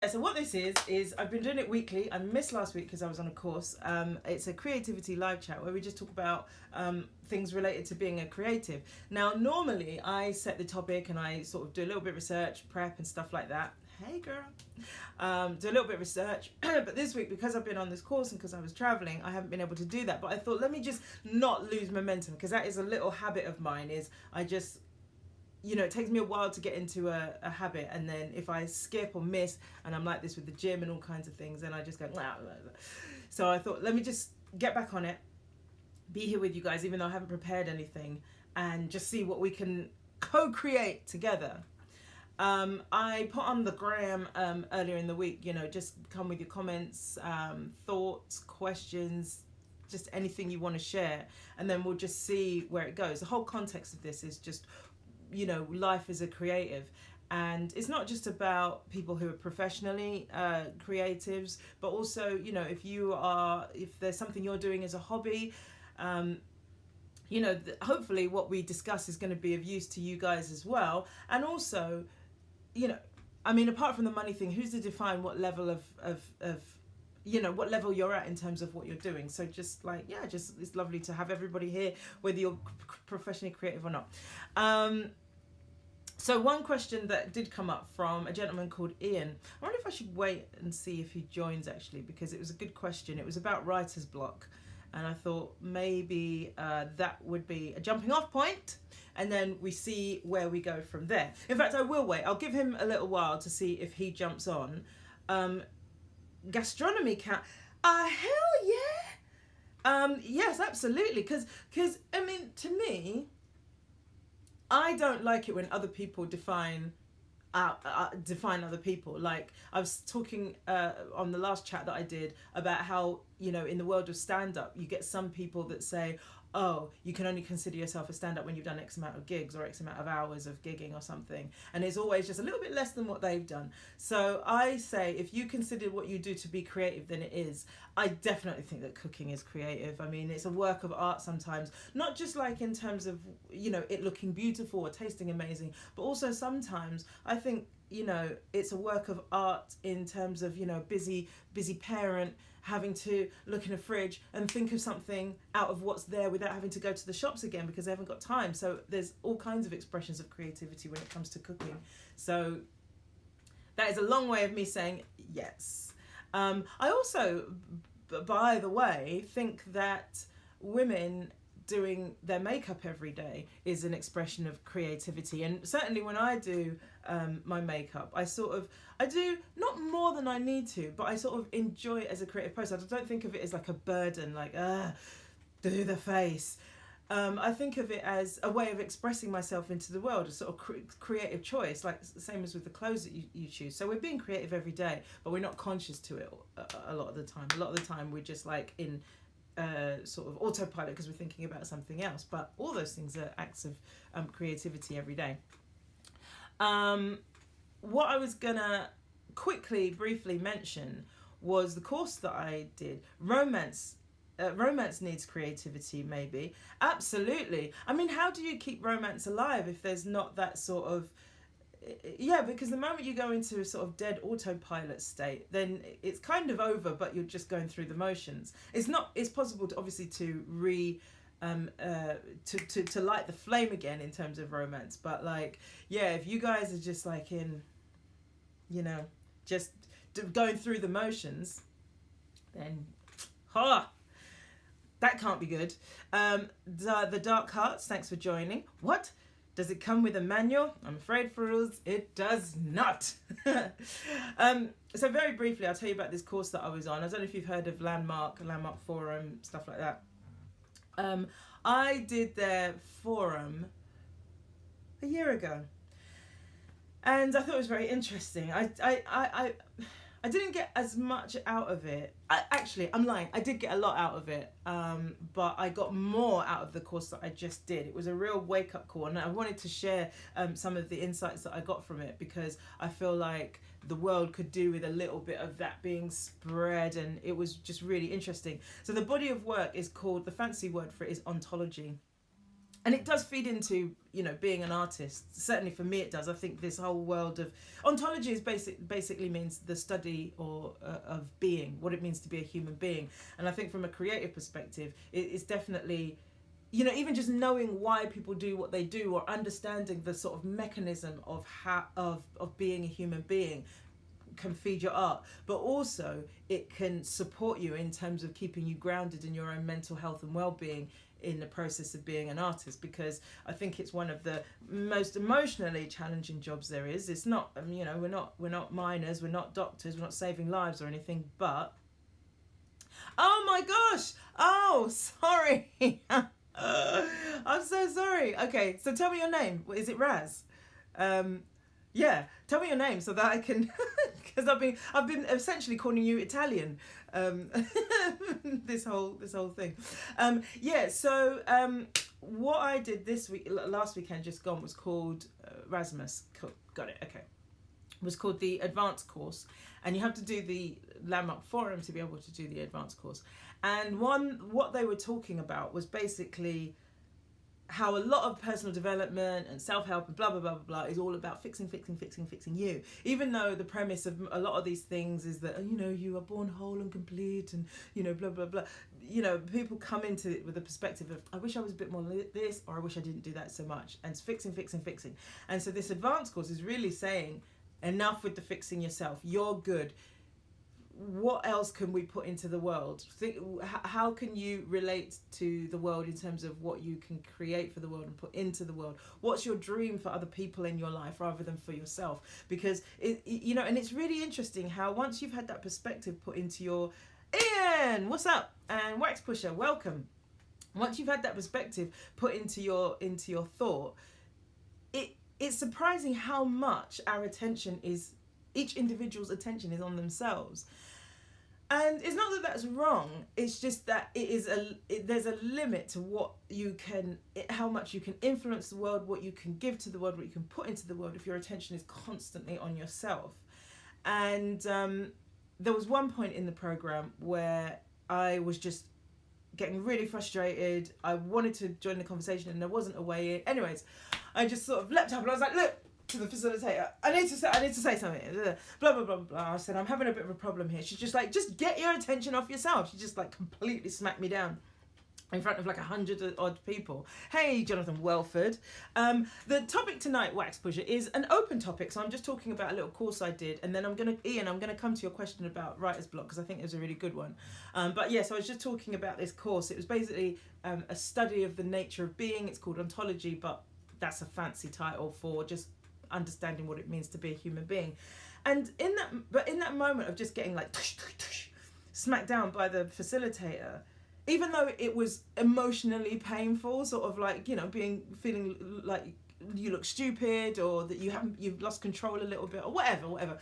So what this is I've been doing it weekly. I missed last week because I was on a course. It's a creativity live chat where we just talk about things related to being a creative. Now, normally I set the topic and I sort of do a little bit of research, prep and stuff like that. Hey girl. Do a little bit of research. But this week, because I've been on this course and because I was traveling, I haven't been able to do that. But I thought, let me just not lose momentum, because that is a little habit of mine, is I just, it takes me a while to get into a habit, and then if I skip or miss, and I'm like this with the gym and all kinds of things, then I just go, blah, blah, blah. So I thought, let me just get back on it, be here with you guys, even though I haven't prepared anything, and just see what we can co-create together. I put on the gram earlier in the week, just come with your comments, thoughts, questions, just anything you want to share, and then we'll just see where it goes. The whole context of this is just, life as a creative. And it's not just about people who are professionally creatives, but also, if there's something you're doing as a hobby, hopefully what we discuss is going to be of use to you guys as well. And also, apart from the money thing, who's to define what level of what level you're at in terms of what you're doing? So just it's lovely to have everybody here, whether you're professionally creative or not. So one question that did come up from a gentleman called Ian. I wonder if I should wait and see if he joins, actually, because it was a good question. It was about writer's block. And I thought maybe that would be a jumping off point, and then we see where we go from there. In fact, I will wait. I'll give him a little while to see if he jumps on. Gastronomy count? Hell yeah! Yes, absolutely. Because to me, I don't like it when other people define other people. Like, I was talking on the last chat that I did about how, in the world of stand-up, you get some people that say, oh, you can only consider yourself a stand-up when you've done X amount of gigs or X amount of hours of gigging or something. And it's always just a little bit less than what they've done. So I say, if you consider what you do to be creative, then it is. I definitely think that cooking is creative. I mean, it's a work of art sometimes, not just like in terms of, it looking beautiful or tasting amazing, but also sometimes I think, it's a work of art in terms of, busy parent having to look in a fridge and think of something out of what's there without having to go to the shops again because they haven't got time. So there's all kinds of expressions of creativity when it comes to cooking. So that is a long way of me saying yes. I also, by the way, think that women doing their makeup every day is an expression of creativity. And certainly when I do my makeup, I do not more than I need to, but I sort of enjoy it as a creative process. I don't think of it as like a burden, like, do the face. I think of it as a way of expressing myself into the world, a sort of creative choice, like the same as with the clothes that you choose. So we're being creative every day, but we're not conscious to it a lot of the time. A lot of the time we're just like in sort of autopilot because we're thinking about something else. But all those things are acts of creativity every day. What I was gonna briefly mention was the course that I did. Romance needs creativity, maybe. Absolutely. I mean, how do you keep romance alive if there's not that sort of... Yeah, because the moment you go into a sort of dead autopilot state, then it's kind of over, but you're just going through the motions. It's possible to obviously to light the flame again in terms of romance, but like, yeah, if you guys are just like in, just going through the motions, then that can't be good. The Dark Hearts, thanks for joining. What? Does it come with a manual? I'm afraid, Farouz, it does not. So very briefly, I'll tell you about this course that I was on. I don't know if you've heard of Landmark Forum, stuff like that. I did their forum a year ago, and I thought it was very interesting. I didn't get as much out of it. I'm lying. I did get a lot out of it, but I got more out of the course that I just did. It was a real wake-up call, and I wanted to share some of the insights that I got from it, because I feel like the world could do with a little bit of that being spread, and it was just really interesting. So the body of work is called, the fancy word for it is ontology. And it does feed into, being an artist. Certainly for me it does. I think this whole world of ontology is basically means the study of being, what it means to be a human being. And I think from a creative perspective, it's definitely, even just knowing why people do what they do, or understanding the sort of mechanism of of being a human being, can feed your art. But also it can support you in terms of keeping you grounded in your own mental health and well-being in the process of being an artist, because I think it's one of the most emotionally challenging jobs there is. It's not, we're not miners, we're not doctors, we're not saving lives or anything, but oh my gosh, oh sorry. I'm so sorry. Okay, so tell me your name. Is it Raz? Yeah, tell me your name so that I can, because I've been essentially calling you Italian, this whole thing. What I did last weekend just gone, was called Rasmus. Cool. Got it. Okay, it was called the advanced course, and you have to do the Landmark Forum to be able to do the advanced course. And what they were talking about was basically how a lot of personal development and self-help and blah blah blah blah blah is all about fixing you, even though the premise of a lot of these things is that you are born whole and complete, and blah blah blah. People come into it with a perspective of, I wish I was a bit more this, or I wish I didn't do that so much, and it's fixing. And so this advanced course is really saying, enough with the fixing yourself, you're good. What else can we put into the world? How can you relate to the world in terms of what you can create for the world and put into the world? What's your dream for other people in your life rather than for yourself? Because and it's really interesting how once you've had that perspective put into your, Ian, what's up? And Wax Pusher, welcome. Once you've had that perspective put into your thought, it's surprising how much our attention is, each individual's attention is on themselves. And it's not that that's wrong, it's just that there's a limit to what you can, how much you can influence the world, what you can give to the world, what you can put into the world if your attention is constantly on yourself. And there was one point in the program where I was just getting really frustrated. I wanted to join the conversation and there wasn't a way in. Anyways, I just sort of leapt up and I was like, look, to the facilitator, I need to say something, blah blah blah blah. I said, I'm having a bit of a problem here. She's just like, just get your attention off yourself. She just like completely smacked me down in front of like 100 odd people. Hey, Jonathan Welford. The topic tonight, Wax Pusher, is an open topic. So I'm just talking about a little course I did, and then I'm gonna come to your question about writer's block, because I think it was a really good one. But yeah, so I was just talking about this course. It was basically a study of the nature of being. It's called ontology, but that's a fancy title for just understanding what it means to be a human being. And in that moment of just getting like smacked down by the facilitator, even though it was emotionally painful, sort of like, feeling like you look stupid, or that you've lost control a little bit, or whatever,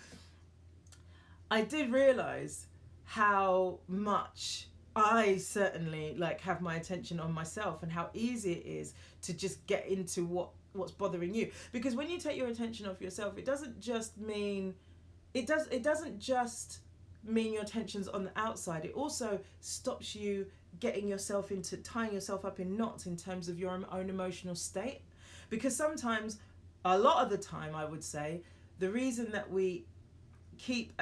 I did realize how much I certainly like have my attention on myself, and how easy it is to just get into what's bothering you. Because when you take your attention off yourself, it doesn't just mean your attention's on the outside. It also stops you tying yourself up in knots in terms of your own emotional state. Because sometimes, a lot of the time, I would say, the reason that we keep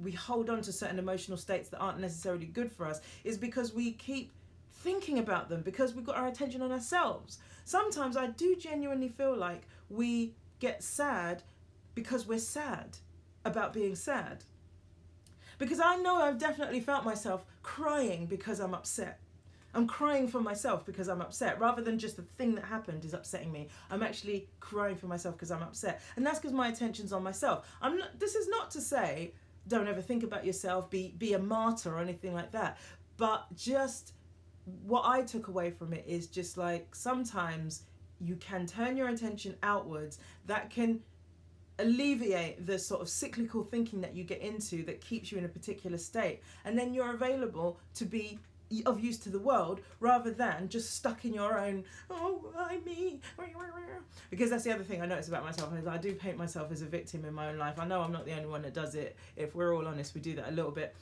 we hold on to certain emotional states that aren't necessarily good for us is because we keep thinking about them, because we've got our attention on ourselves. Sometimes I do genuinely feel like we get sad because we're sad about being sad. Because I know I've definitely felt myself crying because I'm upset. I'm crying for myself because I'm upset, rather than just the thing that happened is upsetting me. I'm actually crying for myself because I'm upset. And that's because my attention's on myself. This is not to say don't ever think about yourself, be a martyr or anything like that. But just what I took away from it is just like, sometimes you can turn your attention outwards. That can alleviate the sort of cyclical thinking that you get into that keeps you in a particular state. And then you're available to be of use to the world, rather than just stuck in your own, oh, why me? Because that's the other thing I notice about myself, is I do paint myself as a victim in my own life. I know I'm not the only one that does it. If we're all honest, we do that a little bit.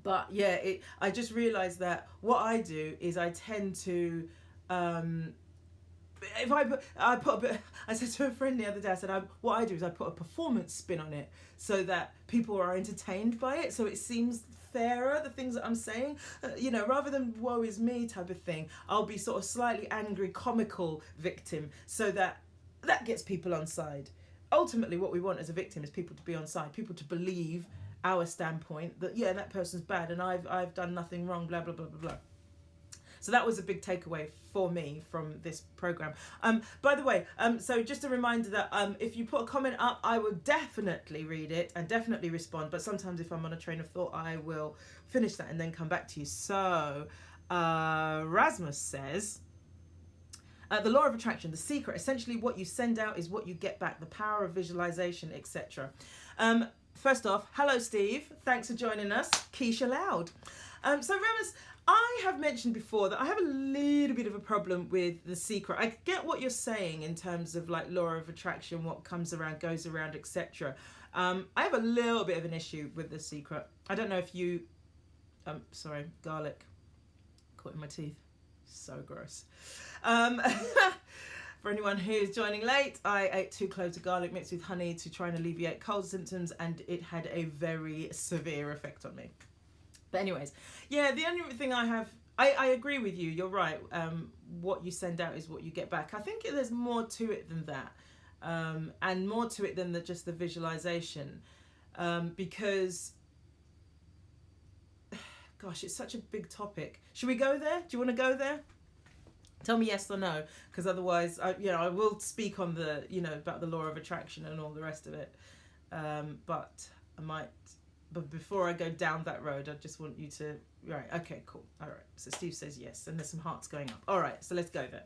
But yeah, I just realised that what I do is I tend to if I said to a friend the other day, I said, what I do is I put a performance spin on it so that people are entertained by it, so it seems fairer, the things that I'm saying, rather than woe is me type of thing. I'll be sort of slightly angry, comical victim, so that gets people on side. Ultimately, what we want as a victim is people to be on side, people to believe our standpoint that, yeah, that person's bad and I've done nothing wrong, blah, blah, blah, blah, blah. So that was a big takeaway for me from this program. By the way, so just a reminder that if you put a comment up, I will definitely read it and definitely respond. But sometimes if I'm on a train of thought, I will finish that and then come back to you. So Rasmus says, the law of attraction, the secret, essentially what you send out is what you get back, the power of visualization, etc. First off, hello Steve, thanks for joining us. Keisha Loud. So Rasmus, I have mentioned before that I have a little bit of a problem with the secret. I get what you're saying in terms of like law of attraction, what comes around goes around, etc. I have a little bit of an issue with the secret. I don't know if you, sorry, garlic caught in my teeth, so gross. For anyone who's joining late, I ate 2 cloves of garlic mixed with honey to try and alleviate cold symptoms, and it had a very severe effect on me. But anyways, yeah, the only thing I agree with you, you're right. What you send out is what you get back. I think there's more to it than that. And more to it than just the visualization. Because, gosh, it's such a big topic. Should we go there? Do you want to go there? Tell me yes or no, because otherwise, I will speak on the, about the law of attraction and all the rest of it. But before I go down that road, I just want you to, right, okay, cool. All right, so Steve says yes, and there's some hearts going up. All right, so let's go there.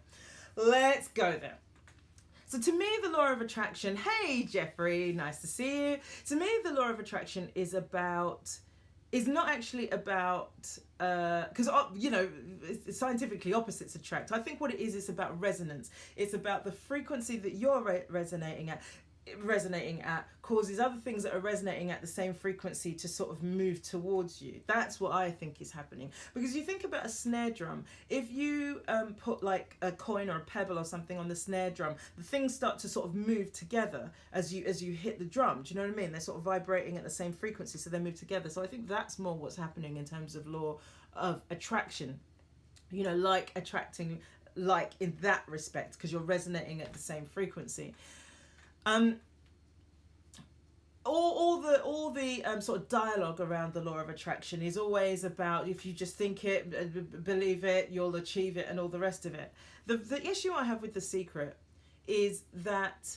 So to me, the law of attraction, hey, Jeffrey, nice to see you. To me, the law of attraction is not actually about, because, scientifically opposites attract. I think what it is, it's about resonance. It's about the frequency that you're resonating at causes other things that are resonating at the same frequency to sort of move towards you. That's what I think is happening. Because you think about a snare drum, if you put like a coin or a pebble or something on the snare drum, the things start to sort of move together as you hit the drum. Do you know what I mean? They're sort of vibrating at the same frequency, so they move together. So I think that's more what's happening in terms of law of attraction. Like attracting, like in that respect, because you're resonating at the same frequency. All the sort of dialogue around the law of attraction is always about, if you just think it, believe it, you'll achieve it, and all the rest of it. The issue I have with The Secret is that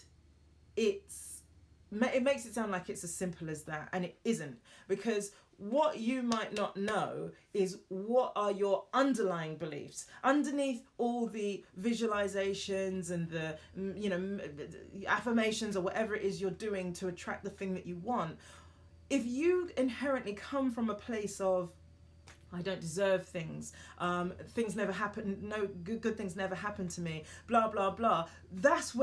it makes it sound like it's as simple as that, and it isn't, because what you might not know is what are your underlying beliefs underneath all the visualizations and the affirmations or whatever it is you're doing to attract the thing that you want. If you inherently come from a place of, I don't deserve things, things never happen, no good things never happen to me, blah blah blah, that's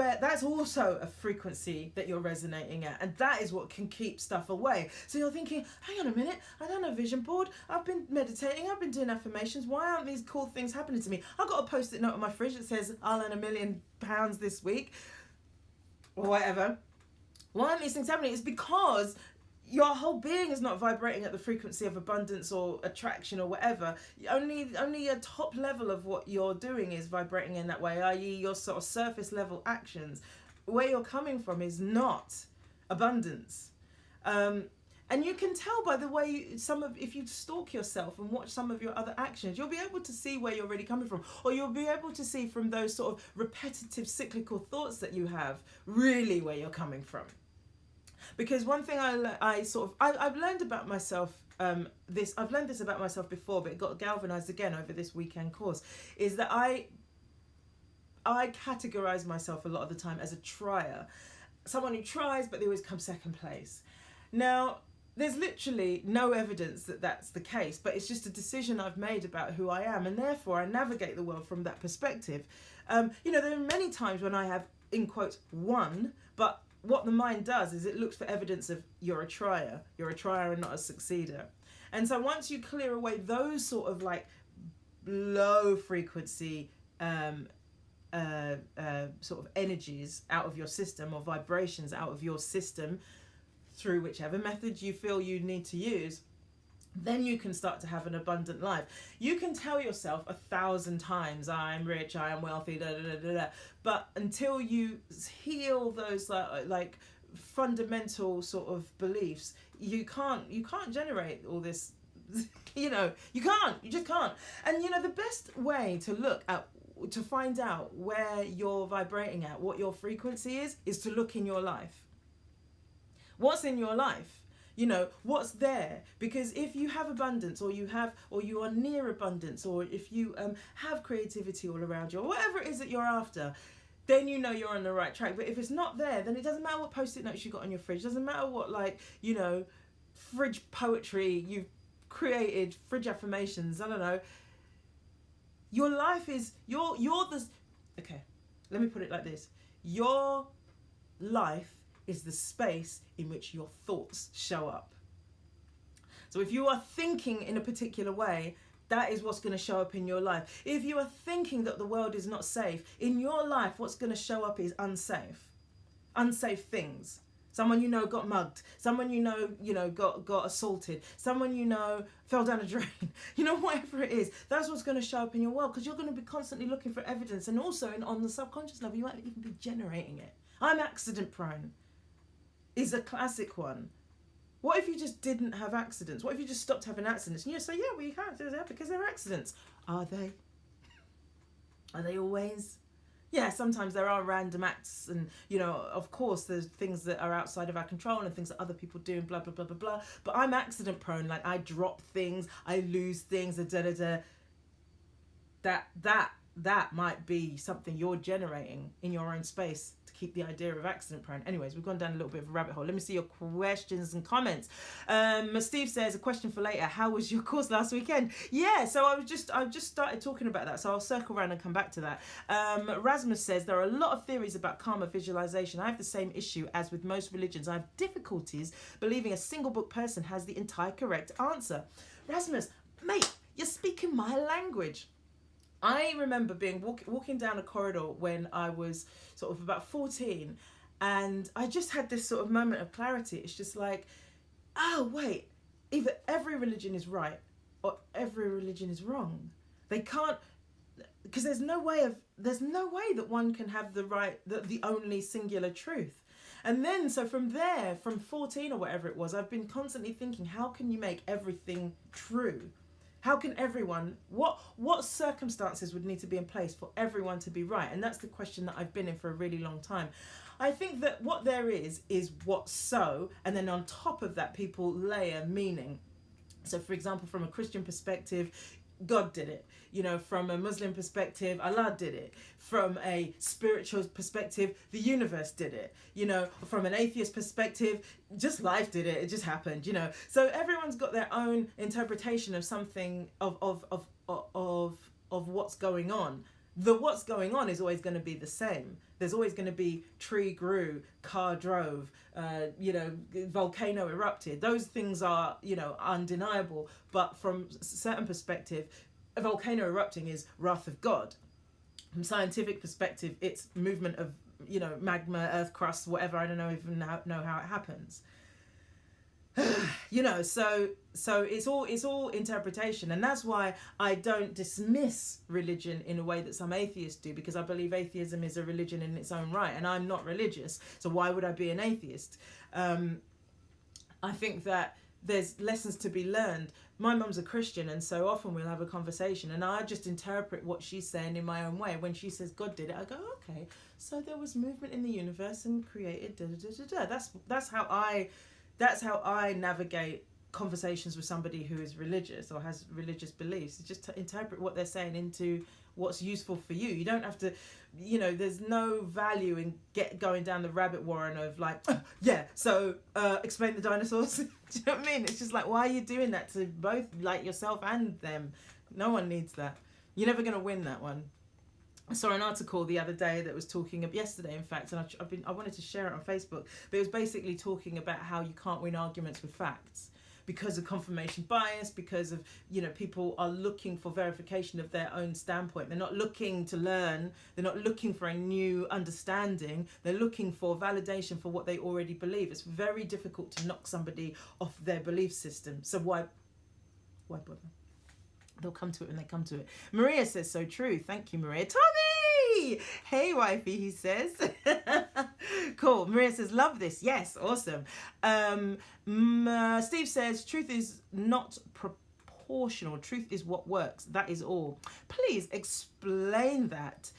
also a frequency that you're resonating at, and that is what can keep stuff away. So you're thinking, hang on a minute, I don't know vision board, I've been meditating, I've been doing affirmations, why aren't these cool things happening to me? I've got a post-it note on my fridge that says I'll earn £1 million this week or whatever. Why aren't these things happening? It's because your whole being is not vibrating at the frequency of abundance or attraction or whatever. Only a top level of what you're doing is vibrating in that way, i.e. your sort of surface level actions. Where you're coming from is not abundance. And you can tell by the way if you stalk yourself and watch some of your other actions, you'll be able to see where you're really coming from, or you'll be able to see from those sort of repetitive cyclical thoughts that you have really where you're coming from. Because one thing I've learned about myself, I've learned this about myself before, but it got galvanized again over this weekend course, is that I categorize myself a lot of the time as a trier, someone who tries but they always come second place. Now, there's literally no evidence that that's the case, but it's just a decision I've made about who I am, and therefore I navigate the world from that perspective. There are many times when I have, in quotes, won, but what the mind does is it looks for evidence of you're a trier and not a succeeder. And so once you clear away those sort of like low frequency sort of energies out of your system, or vibrations out of your system, through whichever method you feel you need to use, then you can start to have an abundant life. You can tell yourself 1,000 times, I'm rich, I am wealthy, da, da, da, da, da. But until you heal those like fundamental sort of beliefs, you can't generate all this. You just can't. And the best way to look at, to find out where you're vibrating at, what your frequency is to look in your life. What's in your life? What's there? Because if you have abundance, or you are near abundance, or if you have creativity all around you, or whatever it is that you're after, then you're on the right track. But if it's not there, then it doesn't matter what post-it notes you got on your fridge. It doesn't matter what fridge poetry you've created, fridge affirmations, I don't know. Your life is you're the okay, let me put it like this. Your life is the space in which your thoughts show up. So if you are thinking in a particular way, that is what's going to show up in your life. If you are thinking that the world is not safe, in your life what's going to show up is unsafe things. Someone got mugged. Someone got assaulted. Someone fell down a drain. Whatever it is, that's what's going to show up in your world, because you're going to be constantly looking for evidence, and also on the subconscious level, you might even be generating it. I'm accident prone is a classic one. What if you just didn't have accidents? What if you just stopped having accidents? And you say, well, you can't do that because they're accidents. Are they? Are they always? Yeah, sometimes there are random acts, and of course there's things that are outside of our control and things that other people do and blah blah blah blah blah. But I'm accident prone. Like, I drop things, I lose things, that might be something you're generating in your own space to keep the idea of accident prone. Anyways, we've gone down a little bit of a rabbit hole. Let me see your questions and comments. Steve says, a question for later, how was your course last weekend? Yeah, so I've just started talking about that, so I'll circle around and come back to that. Rasmus says, there are a lot of theories about karma visualization. I have the same issue as with most religions. I have difficulties believing a single book person has the entire correct answer. Rasmus, mate, you're speaking my language. I remember being walking down a corridor when I was sort of about 14, and I just had this sort of moment of clarity. It's just like, oh wait, either every religion is right or every religion is wrong. They can't, because there's no way that one can have the only singular truth. And then, so from there, from 14 or whatever it was, I've been constantly thinking, how can you make everything true? How can everyone, what circumstances would need to be in place for everyone to be right? And that's the question that I've been in for a really long time. I think that what there is what's so, and then on top of that, people layer meaning. So for example, from a Christian perspective, God did it. From a Muslim perspective, Allah did it. From a spiritual perspective, the universe did it. From an atheist perspective, just life did it. It just happened. So everyone's got their own interpretation of something of what's going on. The what's going on is always going to be the same. There's always going to be tree grew, car drove, volcano erupted. Those things are, undeniable. But from a certain perspective, a volcano erupting is wrath of God. From scientific perspective, it's movement of, magma, earth crust, whatever. I don't even know how it happens. So it's all interpretation, and that's why I don't dismiss religion in a way that some atheists do, because I believe atheism is a religion in its own right, and I'm not religious, so why would I be an atheist? I think that there's lessons to be learned. My mum's a Christian, and so often we'll have a conversation and I just interpret what she's saying in my own way. When she says God did it, I go, okay, so there was movement in the universe and created da da da da. That's how I navigate conversations with somebody who is religious or has religious beliefs. It's just to interpret what they're saying into what's useful for you. You don't have to, there's no value in going down the rabbit warren of like, explain the dinosaurs. Do you know what I mean? It's just like, why are you doing that to both, like, yourself and them? No one needs that. You're never going to win that one. I saw an article the other day that was talking yesterday, in fact, and I wanted to share it on Facebook, but it was basically talking about how you can't win arguments with facts. because of confirmation bias, because of, people are looking for verification of their own standpoint. They're not looking to learn. They're not looking for a new understanding. They're looking for validation for what they already believe. It's very difficult to knock somebody off their belief system. So why bother? They'll come to it when they come to it. Maria says, so true. Thank you, Maria. Tommy! Hey, wifey, he says. Cool. Maria says, love this. Yes, awesome. Steve says, truth is not proportional. Truth is what works. That is all. Please explain that.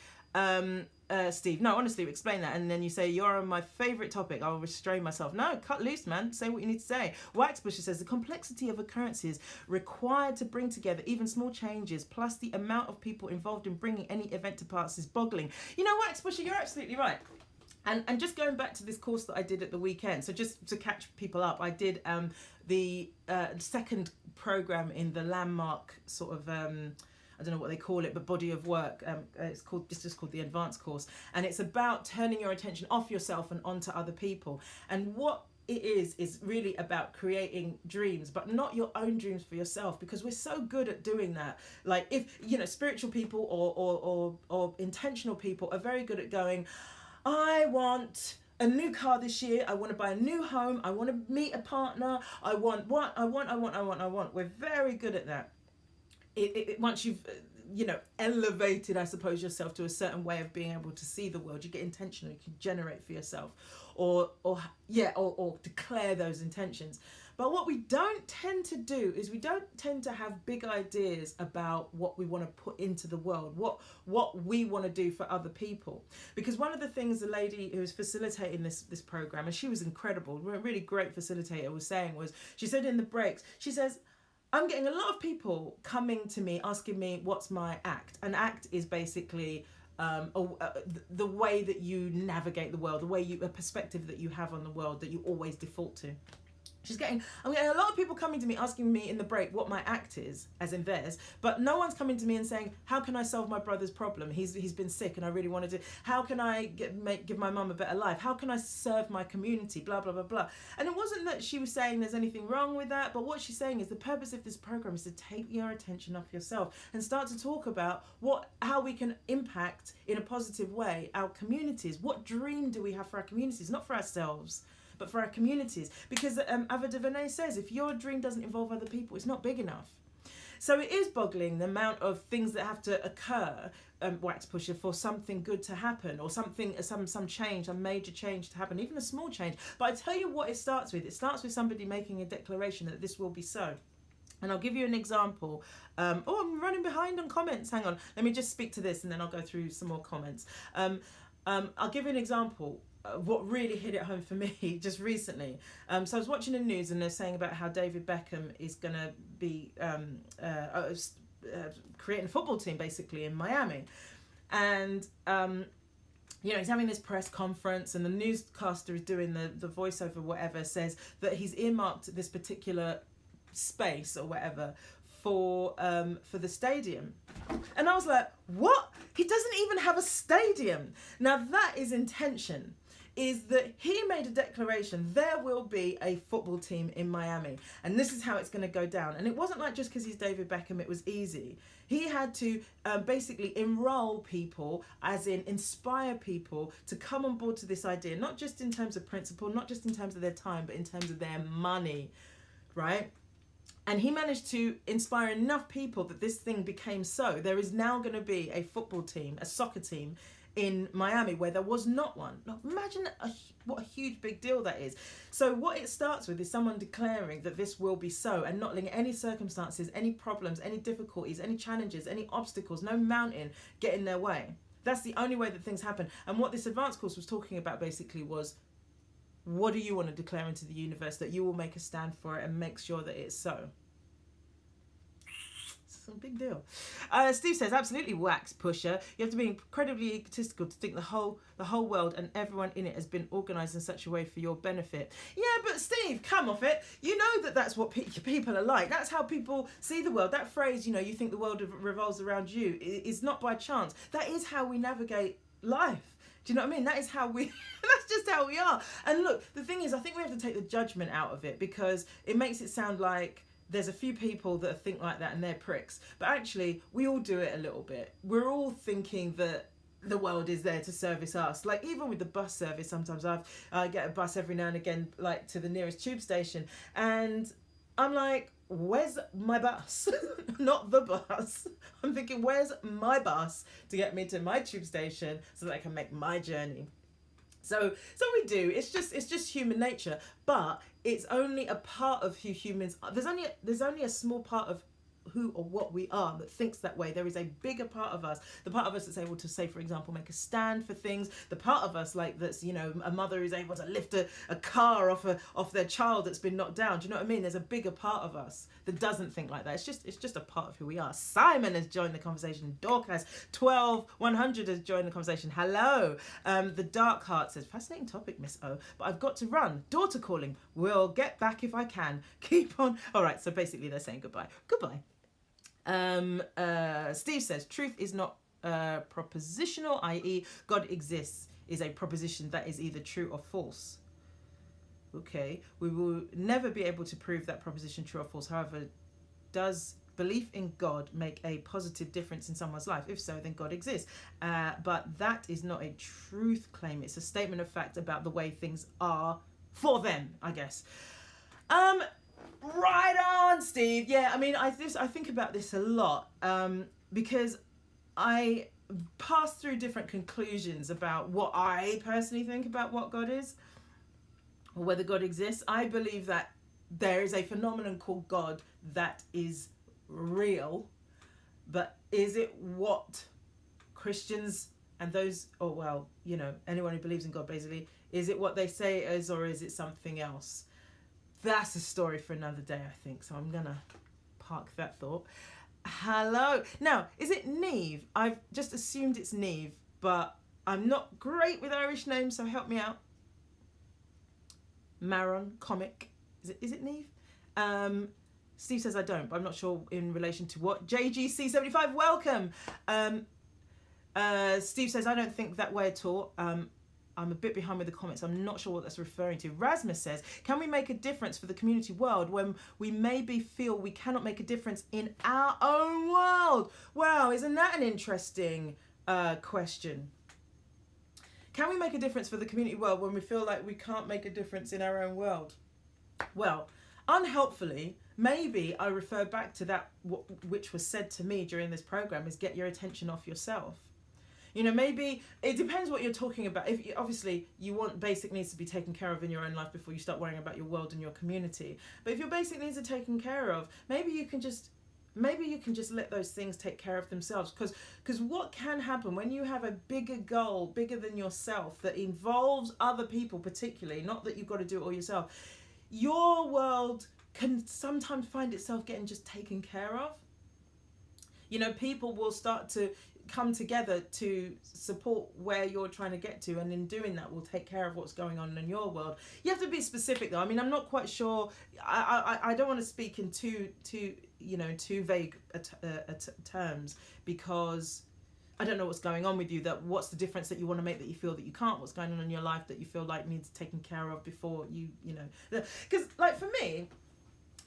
Steve, no, honestly, explain that. And then you say, you're on my favourite topic. I'll restrain myself. No, cut loose, man. Say what you need to say. Waxbusher says, the complexity of occurrences required to bring together even small changes, plus the amount of people involved in bringing any event to pass is boggling. Waxbusher, you're absolutely right. And just going back to this course that I did at the weekend, so just to catch people up, I did the second program in the landmark sort of... I don't know what they call it, but body of work. It's just called the advanced course, and it's about turning your attention off yourself and onto other people. And what it is really about creating dreams, but not your own dreams for yourself, because we're so good at doing that. Like, if spiritual people or intentional people are very good at going, I want a new car this year, I want to buy a new home, I want to meet a partner, I want. We're very good at that. Once you've elevated, I suppose, yourself to a certain way of being able to see the world, you get intentional, you can generate for yourself, or declare those intentions. But what we don't tend to do is we don't tend to have big ideas about what we want to put into the world, what we want to do for other people. Because one of the things the lady who was facilitating this program, and she was incredible, a really great facilitator, was saying was, she said in the breaks, she says, I'm getting a lot of people coming to me asking me what's my act. An act is basically the way that you navigate the world, a perspective that you have on the world that you always default to. I'm getting a lot of people coming to me asking me in the break what my act is, as in theirs, but no one's coming to me and saying, how can I solve my brother's problem? He's been sick and I really wanted to. How can I give my mum a better life? How can I serve my community? Blah, blah, blah, blah. And it wasn't that she was saying there's anything wrong with that, but what she's saying is the purpose of this program is to take your attention off yourself and start to talk about how we can impact in a positive way our communities. What dream do we have for our communities? Not for ourselves, but for our communities. Because Ava DuVernay says, if your dream doesn't involve other people, it's not big enough. So it is boggling the amount of things that have to occur, Waxbusher, for something good to happen, or some change, a major change to happen, even a small change. But I tell you what it starts with. It starts with somebody making a declaration that this will be so. And I'll give you an example. I'm running behind on comments. Hang on. Let me just speak to this and then I'll go through some more comments. I'll give you an example. What really hit it home for me just recently. So I was watching the news and they're saying about how David Beckham is going to be creating a football team basically in Miami. And, he's having this press conference and the newscaster is doing the voiceover, whatever, says that he's earmarked this particular space or whatever for the stadium. And I was like, what? He doesn't even have a stadium. Now that is intention. Is that he made a declaration, there will be a football team in Miami and this is how it's going to go down. And it wasn't like just because he's David Beckham it was easy. He had to basically enroll people, as in inspire people to come on board to this idea, not just in terms of principle, not just in terms of their time, but in terms of their money, right? And he managed to inspire enough people that this thing became so. There is now going to be a football team, a soccer team in Miami where there was not one. Now, imagine what a huge big deal that is. So what it starts with is someone declaring that this will be so and not letting any circumstances, any problems, any difficulties, any challenges, any obstacles, no mountain get in their way. That's the only way that things happen. And what this advanced course was talking about basically was, what do you want to declare into the universe that you will make a stand for it and make sure that it's so? It's a big deal. Steve says, absolutely, Waxbusher. You have to be incredibly egotistical to think the whole world and everyone in it has been organised in such a way for your benefit. Yeah, but Steve, come off it. You know that's what people are like. That's how people see the world. That phrase, you think the world revolves around you, is not by chance. That is how we navigate life. Do you know what I mean? That is how we, that's just how we are. And look, the thing is, I think we have to take the judgment out of it, because it makes it sound like there's a few people that think like that and they're pricks. But actually, we all do it a little bit. We're all thinking that the world is there to service us. Like, even with the bus service, sometimes I get a bus every now and again, like to the nearest tube station, and I'm like, where's my bus? Not the bus. I'm thinking, where's my bus to get me to my tube station so that I can make my journey? So we do. It's just human nature, but it's only a part of who humans are. There's only a small part of who or what we are that thinks that way. There is a bigger part of us, the part of us that's able to, say, for example, make a stand for things, the part of us like that's, you know, a mother who's able to lift a car off their child that's been knocked down. Do you know what I mean? There's a bigger part of us that doesn't think like that. It's just a part of who we are. Simon has joined the conversation. Dorcas 12100 has joined the conversation. Hello. The Dark Heart says, fascinating topic, Miss O, but I've got to run. Daughter calling. Will get back if I can. Keep on. All right, so basically they're saying goodbye. Steve says, truth is not propositional, i.e. God exists is a proposition that is either true or false. Okay, we will never be able to prove that proposition true or false. However, does belief in God make a positive difference in someone's life? If so, then God exists. But that is not a truth claim. It's a statement of fact about the way things are for them, I guess. Right on, Steve. Yeah, I mean, I think about this a lot, because I pass through different conclusions about what I personally think about what God is, or whether God exists. I believe that there is a phenomenon called God that is real, but is it what Christians and those, or well, you know, anyone who believes in God basically, is it what they say it is, or is it something else? That's a story for another day, I think. So I'm going to park that thought. Hello. Now, is it Neve? I've just assumed it's Neve, but I'm not great with Irish names, so help me out. Maron, comic. Is it Neve? Steve says I don't, but I'm not sure in relation to what. JGC75, welcome. Steve says I don't think that way at all. I'm a bit behind with the comments. I'm not sure what that's referring to. Rasmus says, can we make a difference for the community world when we maybe feel we cannot make a difference in our own world? Wow, isn't that an interesting question? Can we make a difference for the community world when we feel like we can't make a difference in our own world? Well, unhelpfully, maybe I refer back to that which was said to me during this program, is get your attention off yourself. You know, maybe it depends what you're talking about. If you, obviously you want basic needs to be taken care of in your own life before you start worrying about your world and your community. But if your basic needs are taken care of, maybe you can just let those things take care of themselves. Because what can happen when you have a bigger goal, bigger than yourself, that involves other people particularly, not that you've got to do it all yourself, your world can sometimes find itself getting just taken care of. You know, people will start to come together to support where you're trying to get to, and in doing that will take care of what's going on in your world. You have to be specific though. I mean, I'm not quite sure. I don't want to speak in too vague terms, because I don't know what's going on with you. That what's the difference that you want to make that you feel that you can't? What's going on in your life that you feel like needs taken care of before you know? Because like for me,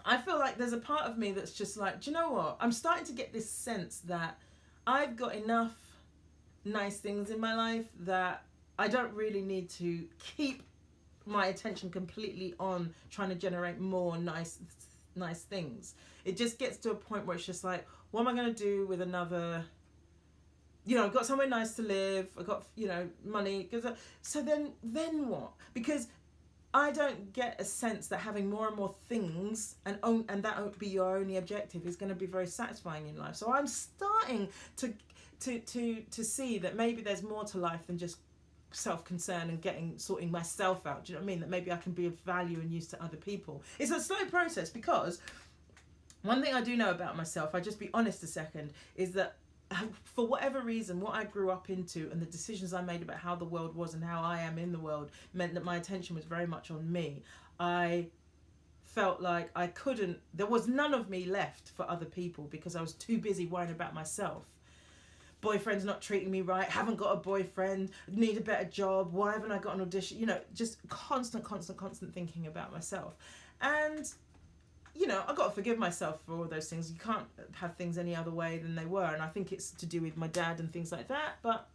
I feel like there's a part of me that's just like, do you know what? I'm starting to get this sense that I've got enough nice things in my life that I don't really need to keep my attention completely on trying to generate more nice things. It just gets to a point where it's just like, what am I going to do with another, I've got somewhere nice to live, I've got, money. So then what? Because I don't get a sense that having more and more things and that won't be your only objective is going to be very satisfying in life. So I'm starting to see that maybe there's more to life than just self-concern and sorting myself out. Do you know what I mean? That maybe I can be of value and use to other people. It's a slow process, because one thing I do know about myself, I'll just be honest a second, is that for whatever reason, what I grew up into and the decisions I made about how the world was and how I am in the world meant that my attention was very much on me. I felt like there was none of me left for other people because I was too busy worrying about myself. boyfriend's not treating me right, haven't got a boyfriend, need a better job, why haven't I got an audition? You know, just constant thinking about myself. And, you know, I've got to forgive myself for all those things. You can't have things any other way than they were. And I think it's to do with my dad and things like that. But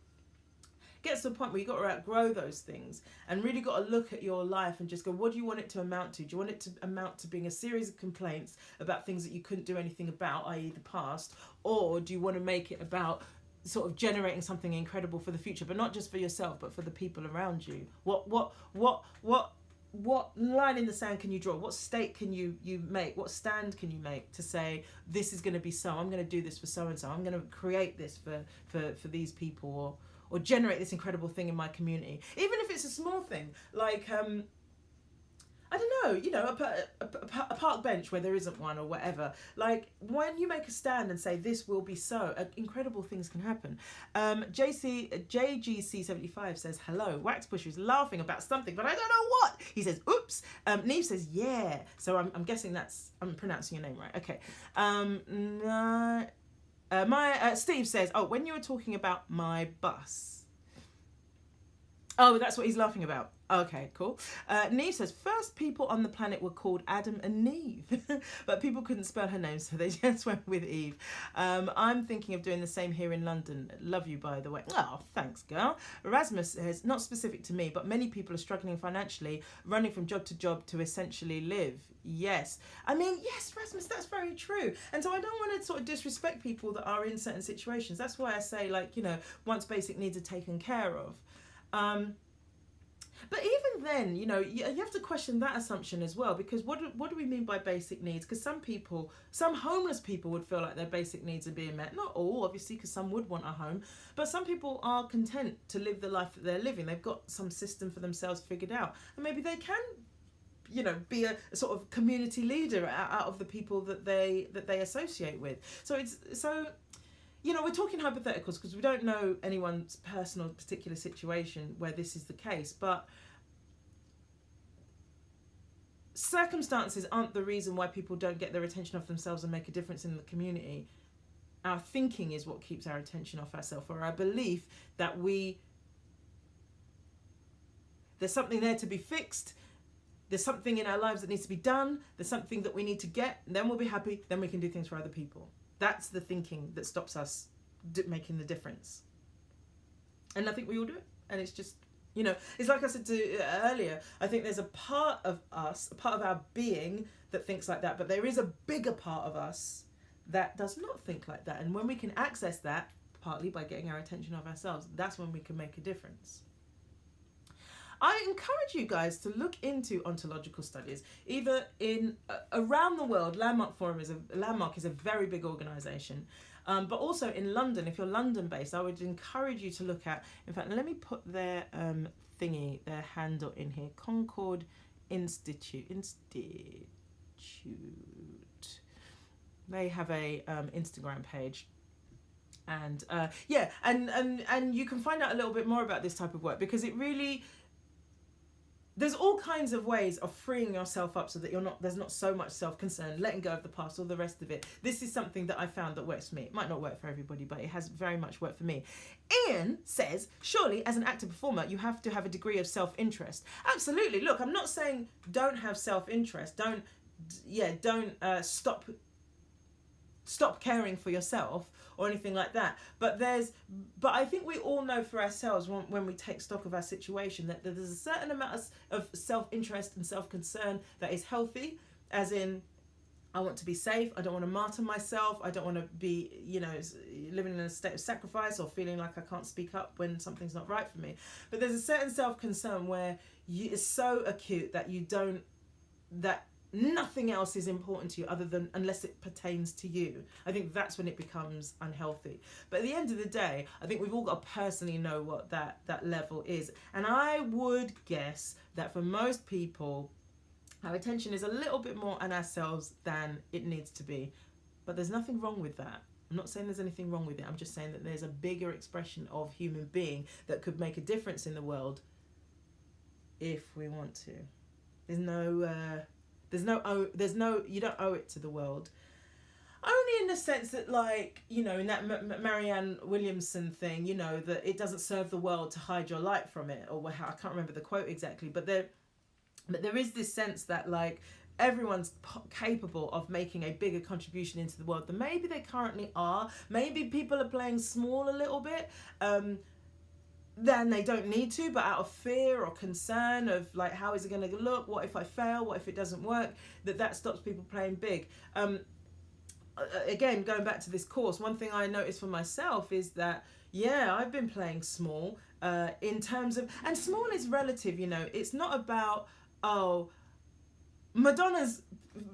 it gets to a point where you've got to outgrow those things and really got to look at your life and just go, what do you want it to amount to? Do you want it to amount to being a series of complaints about things that you couldn't do anything about, i.e. the past? Or do you want to make it about sort of generating something incredible for the future, but not just for yourself, but for the people around you? What line in the sand can you draw? What state can you make? What stand can you make to say, this is going to be so, I'm going to do this for so and so, I'm going to create this for these people, or generate this incredible thing in my community, even if it's a small thing, like I don't know, you know, a park bench where there isn't one, or whatever. Like, when you make a stand and say, this will be so, incredible things can happen. JGC75 says, hello, Wax Pusher is laughing about something, but I don't know what. He says, oops. Neve says, yeah. So I'm guessing I'm pronouncing your name right. Okay. Steve says, oh, when you were talking about my bus. Oh, that's what he's laughing about. Okay, cool. Neve says, first people on the planet were called Adam and Neve, but people couldn't spell her name, so they just went with Eve. I'm thinking of doing the same here in London. Love you, by the way. Oh, thanks, girl. Erasmus says, not specific to me, but many people are struggling financially, running from job to job to essentially live. Yes. I mean, yes, Rasmus, that's very true. And so I don't want to sort of disrespect people that are in certain situations. That's why I say, like, you know, once basic needs are taken care of. But even then, you know, you have to question that assumption as well, because what do we mean by basic needs? Because some homeless people would feel like their basic needs are being met. Not all, obviously, because some would want a home, but some people are content to live the life that they're living. They've got some system for themselves figured out, and maybe they can, you know, be a sort of community leader out of the people that they associate with. So you know, we're talking hypotheticals because we don't know anyone's personal particular situation where this is the case, but circumstances aren't the reason why people don't get their attention off themselves and make a difference in the community. Our thinking is what keeps our attention off ourselves, or our belief that there's something there to be fixed, there's something in our lives that needs to be done, there's something that we need to get, and then we'll be happy, then we can do things for other people. That's the thinking that stops us making the difference. And I think we all do it. And it's just, you know, it's like I said earlier, I think there's a part of us, a part of our being that thinks like that, but there is a bigger part of us that does not think like that. And when we can access that, partly by getting our attention off ourselves, that's when we can make a difference. I encourage you guys to look into ontological studies, either in around the world. Landmark is a very big organisation, but also in London. If you're London based, I would encourage you to look at. In fact, let me put their their handle in here. Concord Institute. They have a Instagram page. And and you can find out a little bit more about this type of work, because it really, there's all kinds of ways of freeing yourself up so that there's not so much self-concern, letting go of the past, all the rest of it. This is something that I found that works for me. It might not work for everybody, but it has very much worked for me. Ian says, surely as an actor performer, you have to have a degree of self-interest. Absolutely. Look, I'm not saying don't have self-interest. Don't stop caring for yourself or anything like that. But I think we all know for ourselves when we take stock of our situation that there's a certain amount of self-interest and self-concern that is healthy, as in, I want to be safe, I don't want to martyr myself, I don't want to be, you know, living in a state of sacrifice or feeling like I can't speak up when something's not right for me. But there's a certain self-concern where it's so acute that that nothing else is important to you other than unless it pertains to you. I think that's when it becomes unhealthy. But at the end of the day, I think we've all got to personally know what that level is. And I would guess that for most people, our attention is a little bit more on ourselves than it needs to be. But there's nothing wrong with that. I'm not saying there's anything wrong with it. I'm just saying that there's a bigger expression of human being that could make a difference in the world if we want to. You don't owe it to the world. Only in the sense that, like, you know, in that Marianne Williamson thing, you know, that it doesn't serve the world to hide your light from it, or how, I can't remember the quote exactly, but there is this sense that, like, everyone's capable of making a bigger contribution into the world than maybe they currently are. Maybe people are playing small a little bit, then they don't need to, but out of fear or concern of, like, how is it going to look, what if I fail, what if it doesn't work, that stops people playing big. Again, going back to this course, one thing I noticed for myself is that, yeah, I've been playing small, in terms of, and small is relative, you know. It's not about, oh, Madonna's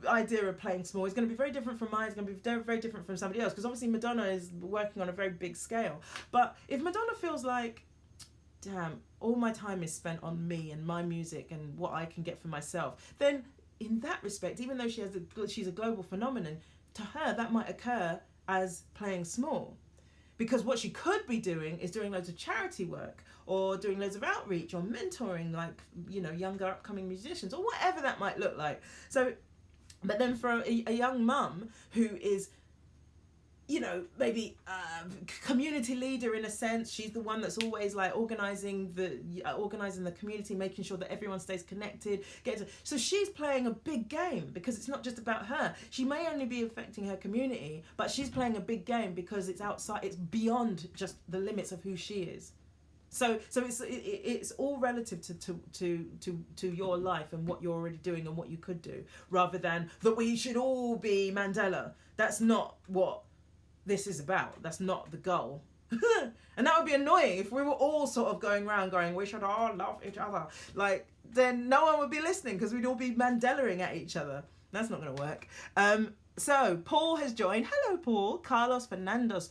idea of playing small is going to be very different from mine. It's going to be very, very different from somebody else, because obviously Madonna is working on a very big scale. But if Madonna feels like, damn, all my time is spent on me and my music and what I can get for myself, then in that respect, even though she's a global phenomenon, to her that might occur as playing small. Because what she could be doing is doing loads of charity work, or doing loads of outreach, or mentoring, like, you know, younger upcoming musicians, or whatever that might look like. So, but then for a young mum who is, you know, maybe community leader in a sense, she's the one that's always, like, organising the community, making sure that everyone stays connected. So she's playing a big game, because it's not just about her. She may only be affecting her community, but she's playing a big game because it's outside, it's beyond just the limits of who she is. So it's all relative to your life and what you're already doing and what you could do, rather than that we should all be Mandela. That's not what this is about. That's not the goal. And that would be annoying if we were all sort of going around going, we should all love each other. Like, then no one would be listening, because we'd all be Mandelaing at each other. That's not going to work. So Paul has joined. Hello, Paul. Carlos Fernandos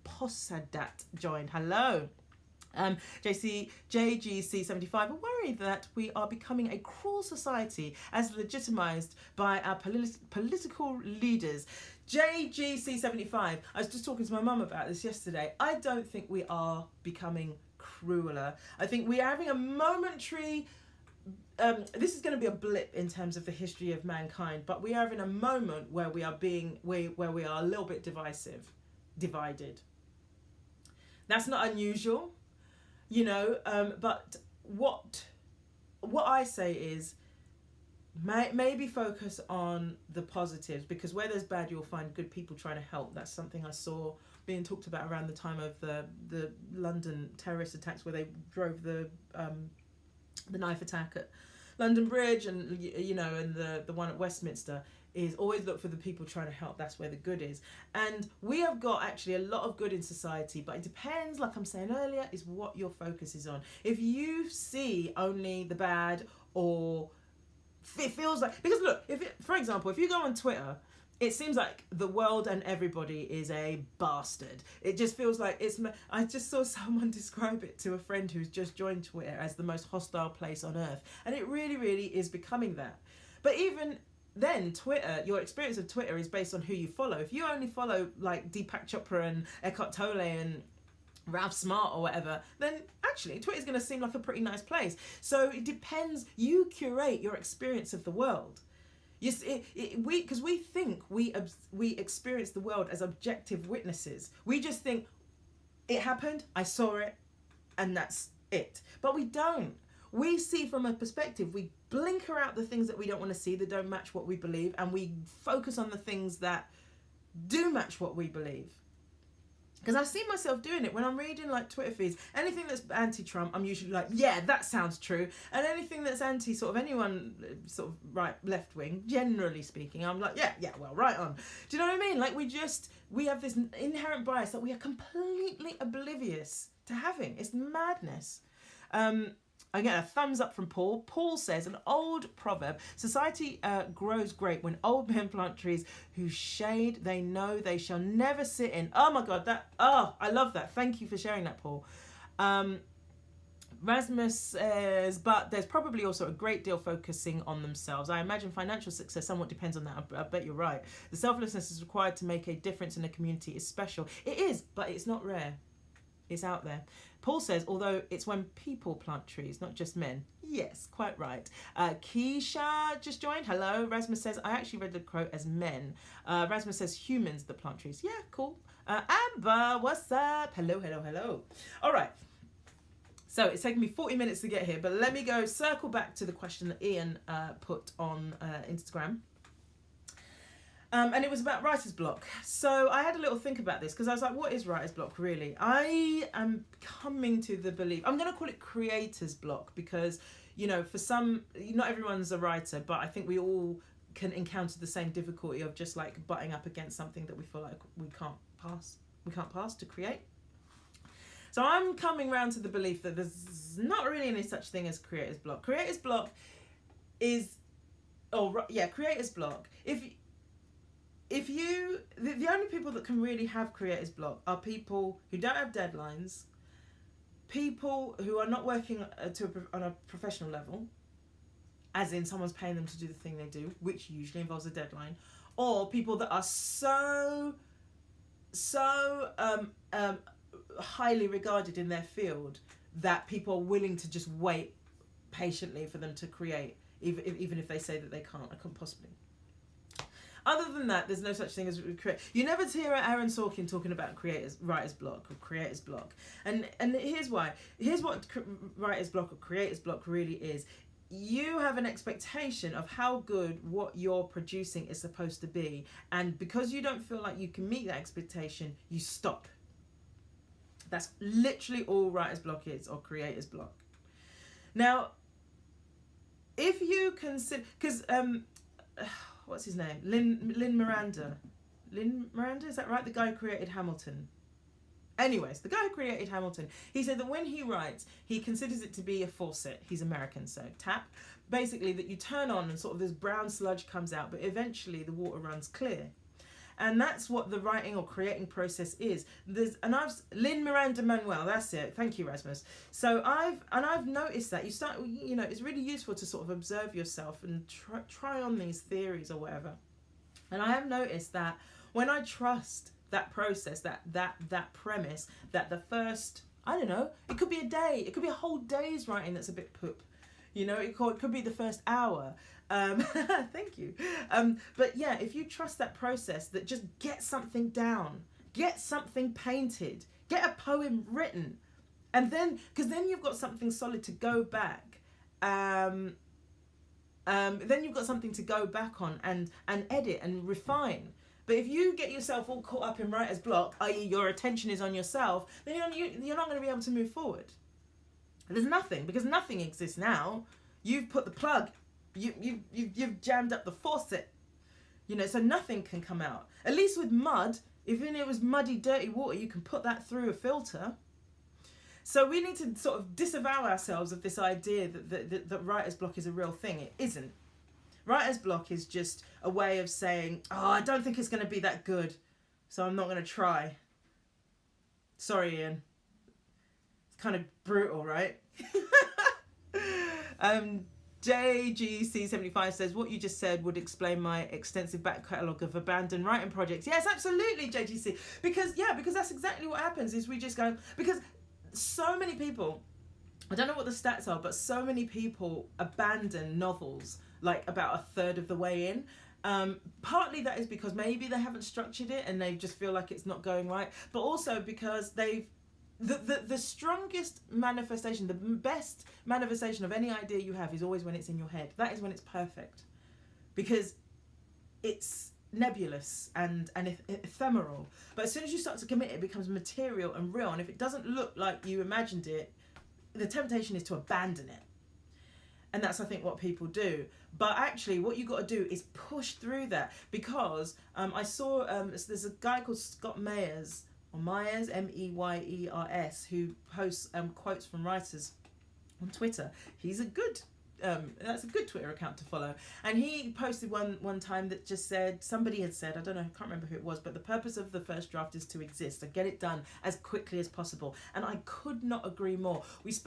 Posadat joined. Hello. JGC75 are worried that we are becoming a cruel society as legitimized by our political leaders. JGC75, I was just talking to my mum about this yesterday. I don't think we are becoming crueler. I think we are having a momentary, this is going to be a blip in terms of the history of mankind, but we are having a moment where we are where we are a little bit divided. That's not unusual. You know, but what I say is, maybe focus on the positives, because where there's bad, you'll find good people trying to help. That's something I saw being talked about around the time of the London terrorist attacks, where they drove the knife attack at London Bridge, and, you know, and the one at Westminster. Is always look for the people trying to help. That's where the good is. And we have got actually a lot of good in society, but it depends, like I'm saying earlier, is what your focus is on. If you see only the bad, or it feels like, because look, for example, if you go on Twitter, it seems like the world and everybody is a bastard. It just feels like I just saw someone describe it to a friend who's just joined Twitter as the most hostile place on earth. And it really, really is becoming that. But even then, Twitter, your experience of Twitter is based on who you follow. If you only follow, like, Deepak Chopra and Eckhart Tolle and Ralph Smart or whatever, then actually Twitter's going to seem like a pretty nice place. So it depends. You curate your experience of the world. Because we think we experience the world as objective witnesses. We just think it happened, I saw it, and that's it. But we don't. We see from a perspective, we blinker out the things that we don't want to see, that don't match what we believe, and we focus on the things that do match what we believe. Because I see myself doing it when I'm reading, like, Twitter feeds. Anything that's anti-Trump, I'm usually like, yeah, that sounds true. And anything that's anti sort of anyone sort of right, left wing, generally speaking, I'm like, yeah, well, right on. Do you know what I mean? Like, we have this inherent bias that we are completely oblivious to having. It's madness. I get a thumbs up from Paul. Paul says, an old proverb, society grows great when old men plant trees whose shade they know they shall never sit in. Oh my God, I love that. Thank you for sharing that, Paul. Rasmus says, but there's probably also a great deal focusing on themselves. I imagine financial success somewhat depends on that. I bet you're right. The selflessness is required to make a difference in a community is special. It is, but it's not rare. It's out there. Paul says, although it's when people plant trees, not just men. Yes, quite right. Keisha just joined. Hello. Rasmus says, I actually read the quote as men. Rasmus says, humans that plant trees. Yeah, cool. Amber, what's up? Hello, hello, hello. All right. So it's taken me 40 minutes to get here, but let me go circle back to the question that Ian put on Instagram. And it was about writer's block. So I had a little think about this because I was like, what is writer's block really? I am coming to the belief, I'm going to call it creator's block because, you know, for some, not everyone's a writer, but I think we all can encounter the same difficulty of just like butting up against something that we feel like we can't pass to create. So I'm coming round to the belief that there's not really any such thing as creator's block. Creator's block is, creator's block. If you, the only people that can really have creator's block are people who don't have deadlines, people who are not working on a professional level, as in someone's paying them to do the thing they do, which usually involves a deadline, or people that are so highly regarded in their field that people are willing to just wait patiently for them to create, even if they say that they can't possibly. Other than that, there's no such thing as create. You never hear Aaron Sorkin talking about writer's block or creator's block. And here's why. Here's what writer's block or creator's block really is. You have an expectation of how good what you're producing is supposed to be. And because you don't feel like you can meet that expectation, you stop. That's literally all writer's block is, or creator's block. Now, if you consider, because what's his name? Lin Miranda. Lin Miranda, is that right? The guy who created Hamilton. Anyways, the guy who created Hamilton, he said that when he writes, he considers it to be a faucet. He's American, so tap. Basically, that you turn on and sort of this brown sludge comes out, but eventually the water runs clear. And that's what the writing or creating process is. Lin Miranda Manuel, that's it. Thank you, Rasmus. So I've noticed that you start, you know, it's really useful to sort of observe yourself and try on these theories or whatever. And I have noticed that when I trust that process, that premise, that the first, I don't know, it could be a day, it could be a whole day's writing that's a bit poop. You know, it could be the first hour. Thank you. But yeah, if you trust that process, that just get something down, get something painted, get a poem written, and then, because then you've got something solid to go back. Then you've got something to go back on and edit and refine. But if you get yourself all caught up in writer's block, i.e. your attention is on yourself, then you're not going to be able to move forward. There's nothing, because nothing exists now. You've put the plug, you've jammed up the faucet, you know, so nothing can come out. At least with mud, even if it was muddy, dirty water, you can put that through a filter. So we need to sort of disavow ourselves of this idea that writer's block is a real thing. It isn't. Writer's block is just a way of saying, oh, I don't think it's going to be that good, so I'm not going to try. Sorry, Ian. It's kind of brutal, right? JGC75 says, what you just said would explain my extensive back catalogue of abandoned writing projects. Yes, absolutely, JGC. Because that's exactly what happens, is we just go, because so many people, I don't know what the stats are, but so many people abandon novels like about a third of the way in. Partly that is because maybe they haven't structured it and they just feel like it's not going right, but also because they've the strongest manifestation, the best manifestation of any idea you have is always when it's in your head. That is when it's perfect, because it's nebulous and ephemeral. But as soon as you start to commit, it becomes material and real. And if it doesn't look like you imagined it, the temptation is to abandon it. And that's, I think, what people do. But actually, what you got to do is push through that, because I saw there's a guy called Scott Meyers, or Myers, Meyers, who posts quotes from writers on Twitter. He's a good that's a good Twitter account to follow. And he posted one time that just said, somebody had said, I don't know, I can't remember who it was, but the purpose of the first draft is to exist, to get it done as quickly as possible. And I could not agree more.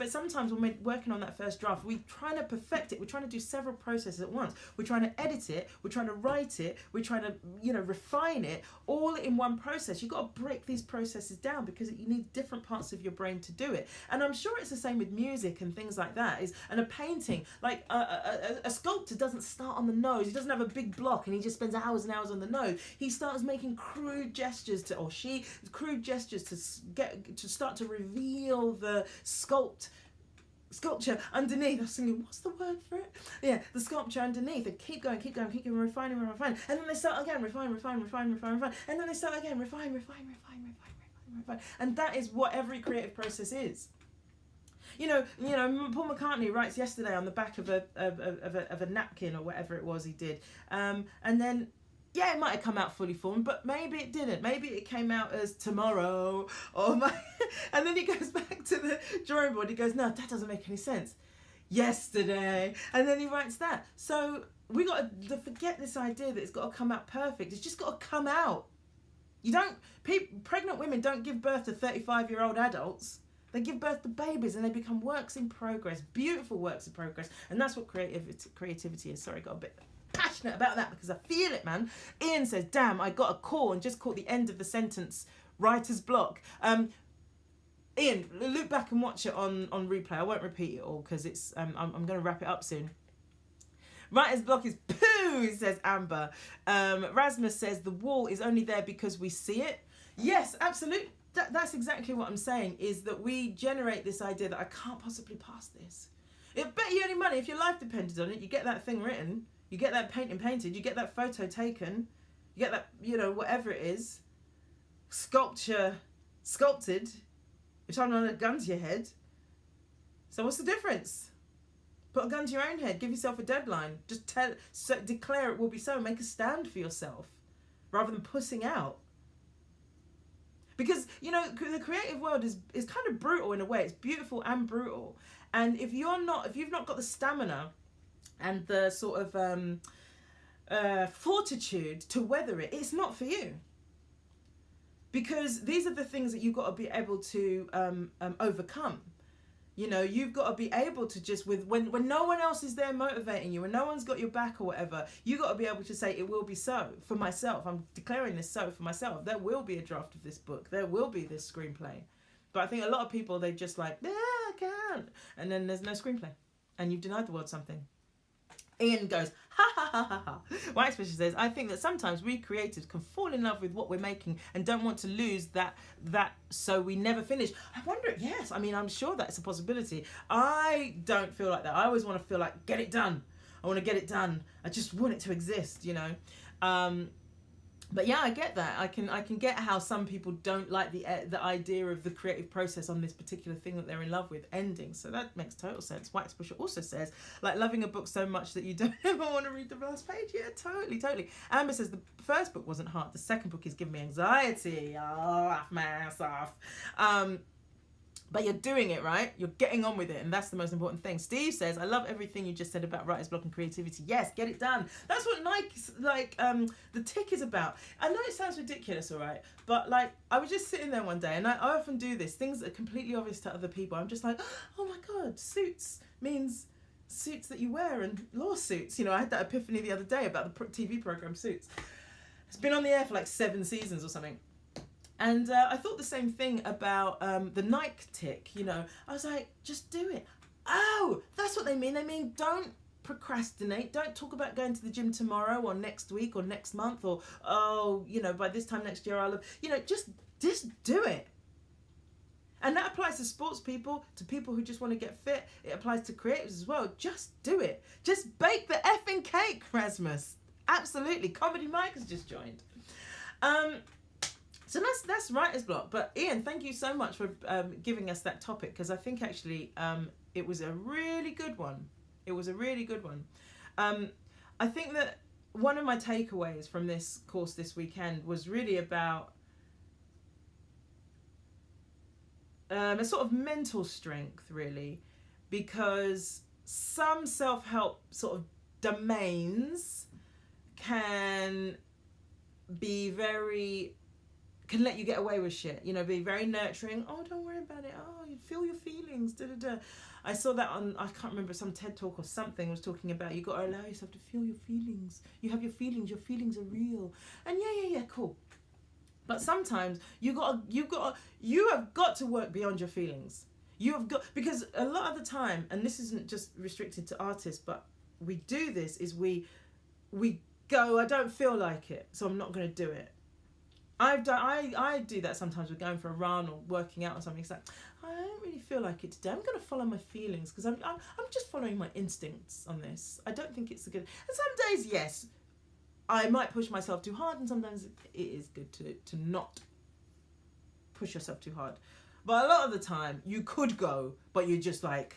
Sometimes when we're working on that first draft, we're trying to perfect it. We're trying to do several processes at once. We're trying to edit it. We're trying to write it. We're trying to, refine it all in one process. You've got to break these processes down because you need different parts of your brain to do it. And I'm sure it's the same with music and things like that. And a painting, like a sculptor doesn't start on the nose. He doesn't have a big block and he just spends hours and hours on the nose. He starts making crude gestures to start to reveal the sculpture underneath. I was thinking, what's the word for it? Yeah, the sculpture underneath. And keep going, refining. And then they start again, refine. And then they start again, refine. And that is what every creative process is. Paul McCartney writes yesterday on the back of a napkin or whatever it was he did, and then it might have come out fully formed, but maybe it didn't. Maybe it came out as tomorrow and then he goes back to the drawing board. He goes, no, that doesn't make any sense. Yesterday, and then he writes that. So we got to forget this idea that it's got to come out perfect. It's just got to come out. Pregnant women don't give birth to 35-year-old adults. They give birth to babies and they become works in progress, beautiful works in progress. And that's what creativity is. Sorry, I got a bit passionate about that because I feel it, man. Ian says, damn, I got a call and just caught the end of the sentence, writer's block. Ian, look back and watch it on replay. I won't repeat it all because it's I'm going to wrap it up soon. Writer's block is poo, says Amber. Rasmus says the wall is only there because we see it. Yes, absolutely. That's exactly what I'm saying, is that we generate this idea that I can't possibly pass this. It'll bet you any money, if your life depended on it, you get that thing written, you get that painting painted, you get that photo taken, you get that, whatever it is, sculpted, you're trying to hold a gun to your head. So what's the difference? Put a gun to your own head, give yourself a deadline, just declare it will be so, make a stand for yourself, rather than pussing out. Because, the creative world is kind of brutal in a way. It's beautiful and brutal. And if you've not got the stamina and the sort of fortitude to weather it, it's not for you. Because these are the things that you've got to be able to overcome. You've got to be able to just, when no one else is there motivating you, when no one's got your back or whatever, you got to be able to say, it will be so for myself. I'm declaring this so for myself. There will be a draft of this book. There will be this screenplay. But I think a lot of people, they just like, yeah, I can't. And then there's no screenplay. And you've denied the world something. Ian goes, ha ha ha ha ha. White Special says, I think that sometimes we creators can fall in love with what we're making and don't want to lose that so we never finish. I wonder, yes, I'm sure that's a possibility. I don't feel like that. I always want to feel like, get it done. I want to get it done. I just want it to exist, But yeah, I get that. I can get how some people don't like the idea of the creative process on this particular thing that they're in love with ending. So that makes total sense. White Special also says, like loving a book so much that you don't ever want to read the last page. Yeah, totally. Amber says the first book wasn't hard. The second book is giving me anxiety. Oh, laugh my ass off. But you're doing it, right? You're getting on with it, and that's the most important thing. Steve says, I love everything you just said about writer's block and creativity. Yes, get it done. That's what the tick is about. I know it sounds ridiculous, all right? But I was just sitting there one day, and I often do this. Things that are completely obvious to other people. I'm just like, oh my God, suits means suits that you wear and lawsuits. I had that epiphany the other day about the TV program Suits. It's been on the air for 7 seasons or something. And I thought the same thing about the Nike tick, I was like, just do it. Oh, that's what they mean. They mean don't procrastinate. Don't talk about going to the gym tomorrow or next week or next month or, by this time next year I'll have, just do it. And that applies to sports people, to people who just want to get fit. It applies to creatives as well. Just do it. Just bake the effing cake, Rasmus. Absolutely. Comedy Mike has just joined. So that's writer's block. But Ian, thank you so much for giving us that topic, because I think actually it was a really good one. I think that one of my takeaways from this course this weekend was really about a sort of mental strength, really, because some self-help sort of domains can let you get away with shit, you know, be very nurturing. Oh, don't worry about it. Oh, you feel your feelings. Da, da, da. I saw that on, I can't remember, some TED talk or something was talking about you got to allow yourself to feel your feelings. You have your feelings are real. And yeah, cool. But sometimes you have got to work beyond your feelings. You have got, because a lot of the time, and this isn't just restricted to artists, but we do this, is we go, I don't feel like it, so I'm not going to do it. I do that sometimes. We're going for a run or working out or something. It's like, I don't really feel like it today. I'm going to follow my feelings because I'm just following my instincts on this. I don't think it's a good. And some days, yes, I might push myself too hard, and sometimes it is good to not push yourself too hard. But a lot of the time, you could go, but you're just like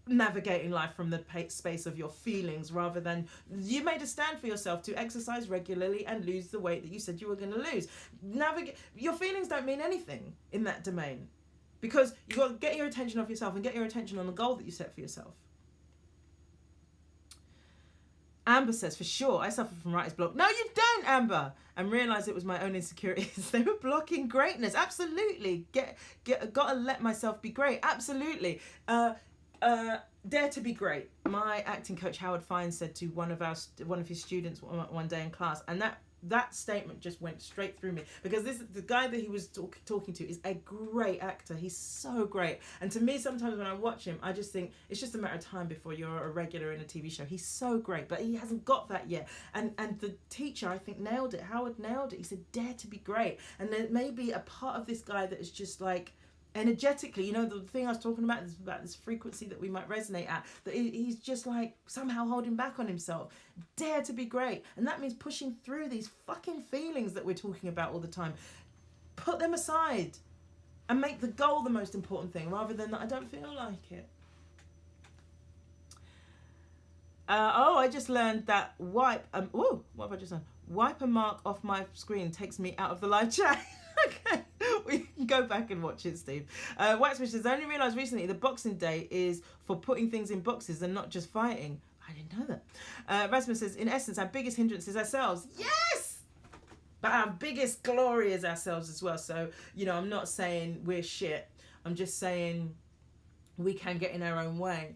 navigating life from the space of your feelings, rather than you made a stand for yourself to exercise regularly and lose the weight that you said you were going to lose. Your feelings don't mean anything in that domain, because you got to get your attention off yourself and get your attention on the goal that you set for yourself. Amber says, for sure, I suffer from writer's block. No, you don't, Amber. And realised it was my own insecurities. They were blocking greatness. Absolutely. Gotta let myself be great. Absolutely. Dare to be great. My acting coach Howard Fine said to one of his students one day in class, and that statement just went straight through me, because the guy that he was talking to is a great actor. He's so great, and to me sometimes when I watch him, I just think it's just a matter of time before you're a regular in a TV show. He's so great, but he hasn't got that yet. And the teacher, I think, nailed it. Howard nailed it. He said, dare to be great. And there may be a part of this guy that is just like, energetically, you know, the thing I was talking about is about this frequency that we might resonate at, that he's just like somehow holding back on himself. Dare to be great. And that means pushing through these fucking feelings that we're talking about all the time. Put them aside and make the goal the most important thing, rather than that I don't feel like it. I just learned that what have I just done? Wipe a mark off my screen takes me out of the live chat. Okay, we can go back and watch it, Steve. Waxfish says, I only realised recently the Boxing Day is for putting things in boxes and not just fighting. I didn't know that. Rasmus says, in essence, our biggest hindrance is ourselves. Yes! But our biggest glory is ourselves as well. So, you know, I'm not saying we're shit. I'm just saying we can get in our own way.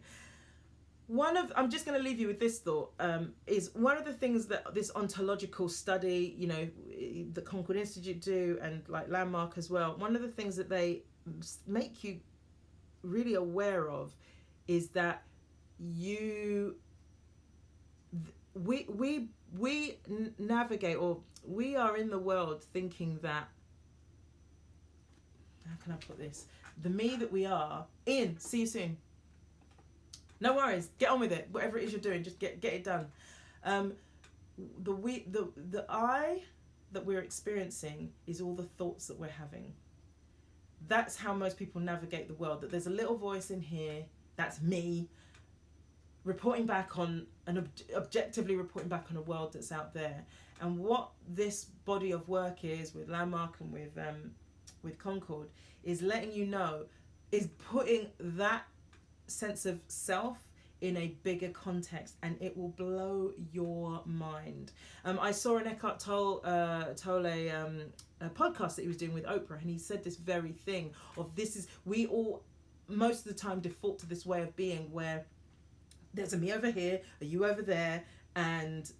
I'm just going to leave you with this thought, is one of the things that this ontological study, you know, the Concord Institute do, and like Landmark as well, one of the things that they make you really aware of is that we navigate, or we are in the world thinking that, how can I put this? The me that we are, Ian, see you soon. No worries, get on with it. Whatever it is you're doing, just get it done. The I that we're experiencing is all the thoughts that we're having. That's how most people navigate the world. That there's a little voice in here, that's me, reporting back on, objectively reporting back on a world that's out there. And what this body of work is with Landmark and with Concord is letting you know, is putting that sense of self in a bigger context, and it will blow your mind. I saw an Eckhart Tolle a podcast that he was doing with Oprah, and he said this very thing of, we all most of the time default to this way of being where there's a me over here, a you over there, and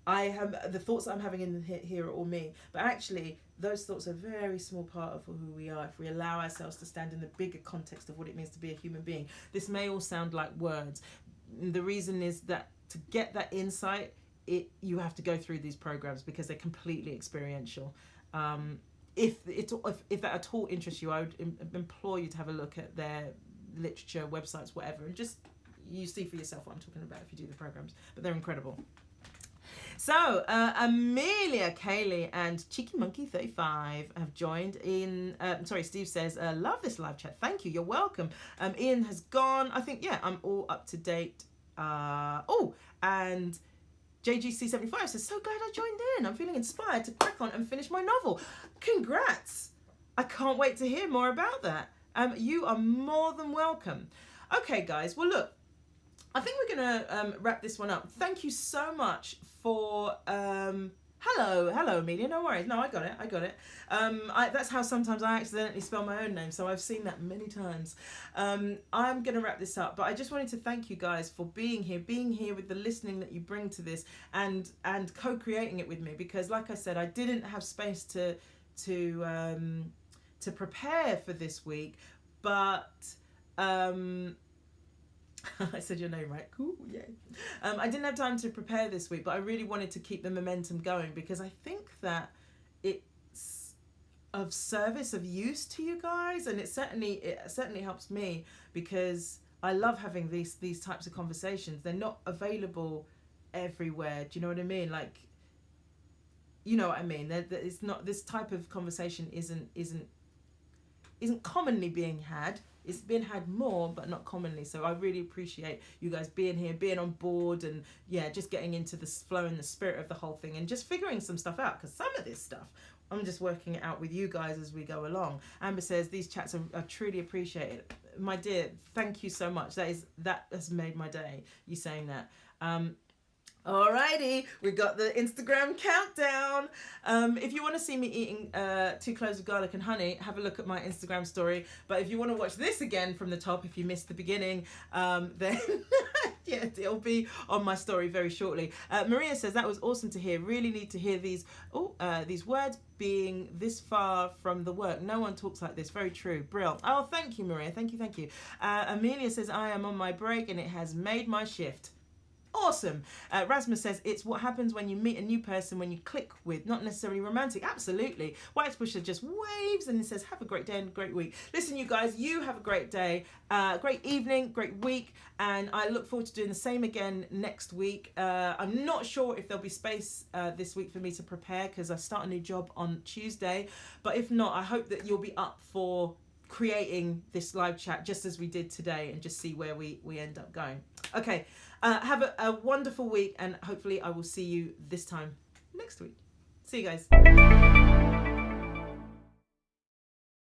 I have the thoughts that I'm having in here are all me. But actually, those thoughts are a very small part of who we are if we allow ourselves to stand in the bigger context of what it means to be a human being. This may all sound like words. The reason is that to get that insight, you have to go through these programs because they're completely experiential. If that at all interests you, I would implore you to have a look at their literature, websites, whatever, and just you see for yourself what I'm talking about if you do the programs. But they're incredible. So, Amelia, Kaylee, and Cheeky Monkey 35 have joined in. Steve says, love this live chat. Thank you. You're welcome. Ian has gone. I think, yeah, I'm all up to date. And JGC75 says, so glad I joined in. I'm feeling inspired to crack on and finish my novel. Congrats. I can't wait to hear more about that. You are more than welcome. Okay, guys. Well, look, I think we're gonna wrap this one up. Thank you so much for hello Amelia. No worries. No, I got it. That's how sometimes I accidentally spell my own name, so I've seen that many times. I'm gonna wrap this up, but I just wanted to thank you guys for being here with the listening that you bring to this, and co-creating it with me, because like I said, I didn't have space to prepare for this week, but I said your name right. Cool, yay. I didn't have time to prepare this week, but I really wanted to keep the momentum going, because I think that it's of service, of use to you guys, and it certainly helps me, because I love having these types of conversations. They're not available everywhere. Do you know what I mean? Like, you know what I mean? It's not, this type of conversation isn't commonly being had. It's been had more, but not commonly. So I really appreciate you guys being here, being on board, and yeah, just getting into the flow and the spirit of the whole thing, and just figuring some stuff out, because some of this stuff I'm just working it out with you guys as we go along. Amber says these chats are truly appreciated. My dear, thank you so much. That has made my day, you saying that. Alrighty, we got the Instagram countdown. If you want to see me eating 2 cloves of garlic and honey, have a look at my Instagram story. But if you want to watch this again from the top, if you missed the beginning, then yeah, it'll be on my story very shortly. Maria says that was awesome to hear. Really need to hear these words being this far from the work. No one talks like this. Very true. Brill. Oh, thank you, Maria. Thank you. Amelia says I am on my break and it has made my shift. Awesome. Rasmus says it's what happens when you meet a new person, when you click with, not necessarily romantic. Absolutely. White Pusher just waves and it says have a great day and a great week. Listen, you guys, you have a great day, great evening, great week, and I look forward to doing the same again next week. I'm not sure if there'll be space this week for me to prepare, because I start a new job on Tuesday, but if not, I hope that you'll be up for creating this live chat just as we did today, and just see where we end up going. Okay, have a wonderful week, and hopefully I will see you this time next week. See you guys.